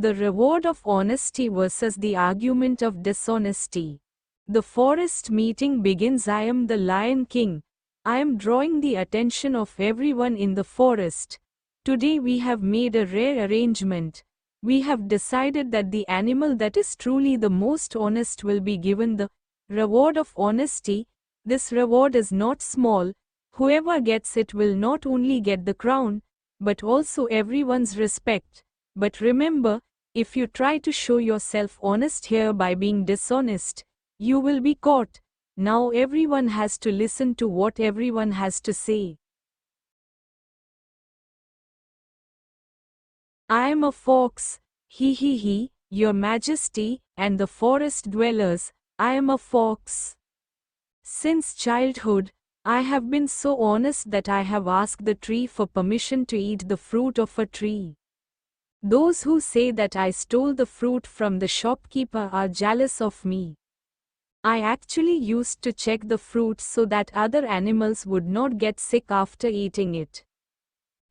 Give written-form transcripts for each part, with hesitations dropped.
The reward of honesty versus the argument of dishonesty. The forest meeting begins. I am the Lion King. I am drawing the attention of everyone in the forest. Today we have made a rare arrangement. We have decided that the animal that is truly the most honest will be given the reward of honesty. This reward is not small. Whoever gets it will not only get the crown, but also everyone's respect. But remember, if you try to show yourself honest here by being dishonest, you will be caught. Now everyone has to listen to what everyone has to say. I am a fox, he, your majesty, and the forest dwellers, I am a fox. Since childhood, I have been so honest that I have asked the tree for permission to eat the fruit of a tree. Those who say that I stole the fruit from the shopkeeper are jealous of me. I actually used to check the fruit so that other animals would not get sick after eating it.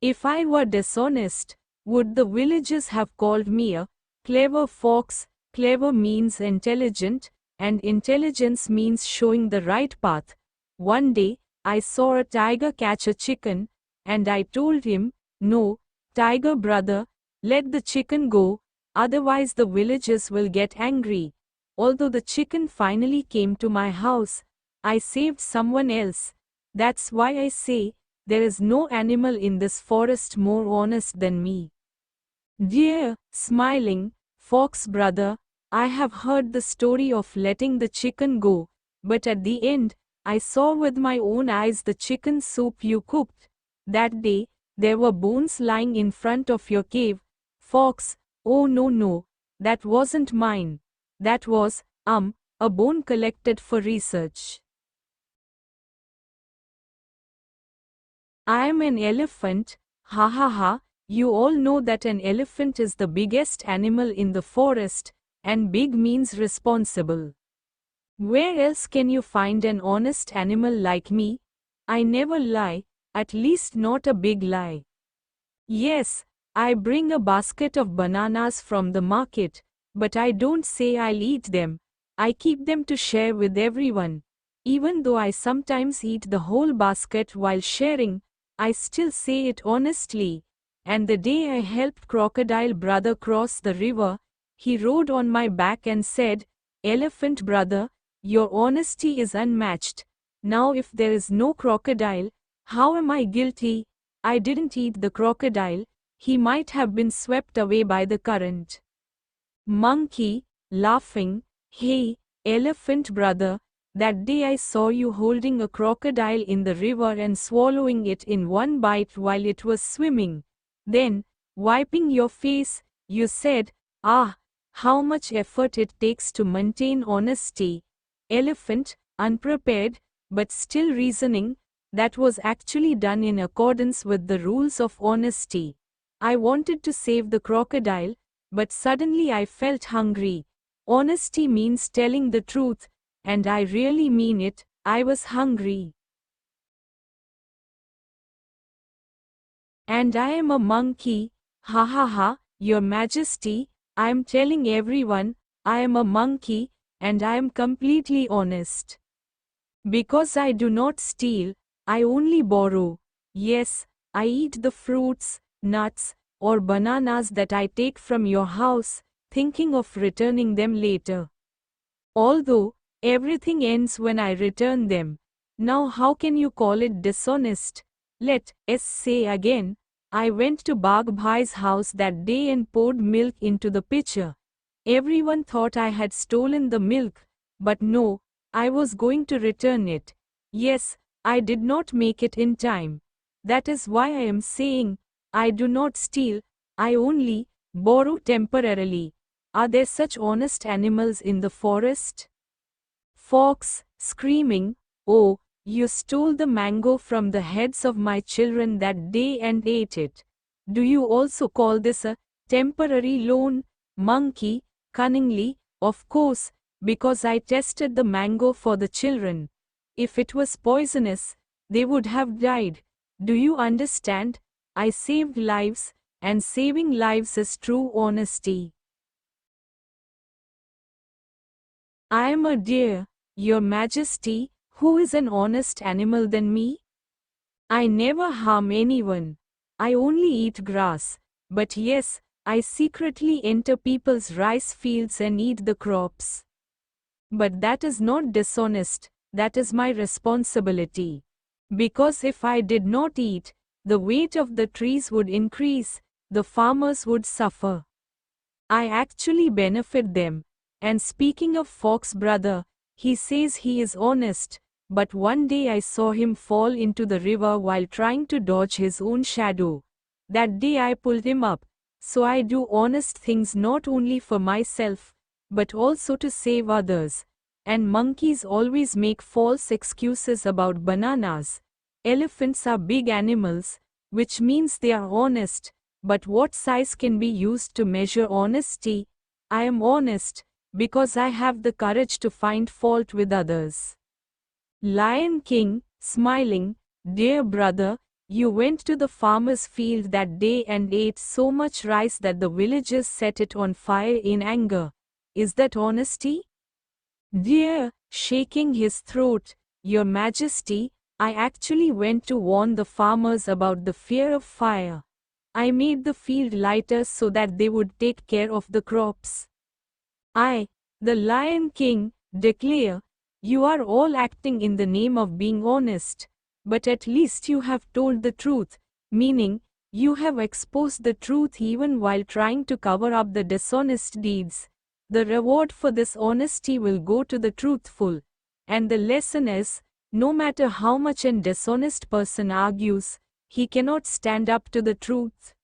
If I were dishonest, would the villagers have called me a clever fox? Clever means intelligent, and intelligence means showing the right path. One day, I saw a tiger catch a chicken, and I told him, "No, tiger brother, let the chicken go, otherwise the villagers will get angry." Although the chicken finally came to my house, I saved someone else. That's why I say, there is no animal in this forest more honest than me. Dear, smiling, fox brother, I have heard the story of letting the chicken go, but at the end, I saw with my own eyes the chicken soup you cooked. That day, there were bones lying in front of your cave. Fox, oh no, that wasn't mine. That was, a bone collected for research. I am an elephant, ha. You all know that an elephant is the biggest animal in the forest, and big means responsible. Where else can you find an honest animal like me? I never lie, at least not a big lie. Yes, I bring a basket of bananas from the market, but I don't say I'll eat them. I keep them to share with everyone. Even though I sometimes eat the whole basket while sharing, I still say it honestly. And the day I helped crocodile brother cross the river, he rode on my back and said, "Elephant brother, your honesty is unmatched. Now if there is no crocodile, how am I guilty? I didn't eat the crocodile, he might have been swept away by the current." Monkey, laughing, "Hey, elephant brother, that day I saw you holding a crocodile in the river and swallowing it in one bite while it was swimming. Then, wiping your face, you said, 'Ah, how much effort it takes to maintain honesty.'" Elephant, unprepared, but still reasoning, "That was actually done in accordance with the rules of honesty. I wanted to save the crocodile, but suddenly I felt hungry. Honesty means telling the truth, and I really mean it, I was hungry. And I am a monkey, ha, your majesty, I am telling everyone, I am a monkey, and I am completely honest. Because I do not steal, I only borrow. Yes, I eat the fruits, nuts, or bananas that I take from your house, thinking of returning them later. Although, everything ends when I return them. Now how can you call it dishonest? Let us say again, I went to Bagh Bhai's house that day and poured milk into the pitcher. Everyone thought I had stolen the milk, but no, I was going to return it. Yes, I did not make it in time. That is why I am saying, I do not steal, I only borrow temporarily. Are there such honest animals in the forest? Fox, screaming, "Oh, you stole the mango from the heads of my children that day and ate it. Do you also call this a temporary loan?" Monkey, cunningly, "Of course, because I tested the mango for the children. If it was poisonous, they would have died. Do you understand? I saved lives, and saving lives is true honesty." I am a deer, your majesty, who is an honest animal than me? I never harm anyone. I only eat grass. But yes, I secretly enter people's rice fields and eat the crops. But that is not dishonest, that is my responsibility. Because if I did not eat, the weight of the trees would increase, the farmers would suffer. I actually benefit them. And speaking of Fox brother, he says he is honest, but one day I saw him fall into the river while trying to dodge his own shadow. That day I pulled him up. So I do honest things not only for myself, but also to save others. And monkeys always make false excuses about bananas. Elephants are big animals, which means they are honest, but what size can be used to measure honesty? I am honest, because I have the courage to find fault with others. Lion King, smiling, dear brother, you went to the farmer's field that day and ate so much rice that the villagers set it on fire in anger. Is that honesty? Dear, shaking his throat, your majesty, I actually went to warn the farmers about the fear of fire. I made the field lighter so that they would take care of the crops. I, the Lion King, declare, you are all acting in the name of being honest, but at least you have told the truth, meaning, you have exposed the truth even while trying to cover up the dishonest deeds. The reward for this honesty will go to the truthful. And the lesson is, no matter how much a dishonest person argues, he cannot stand up to the truth.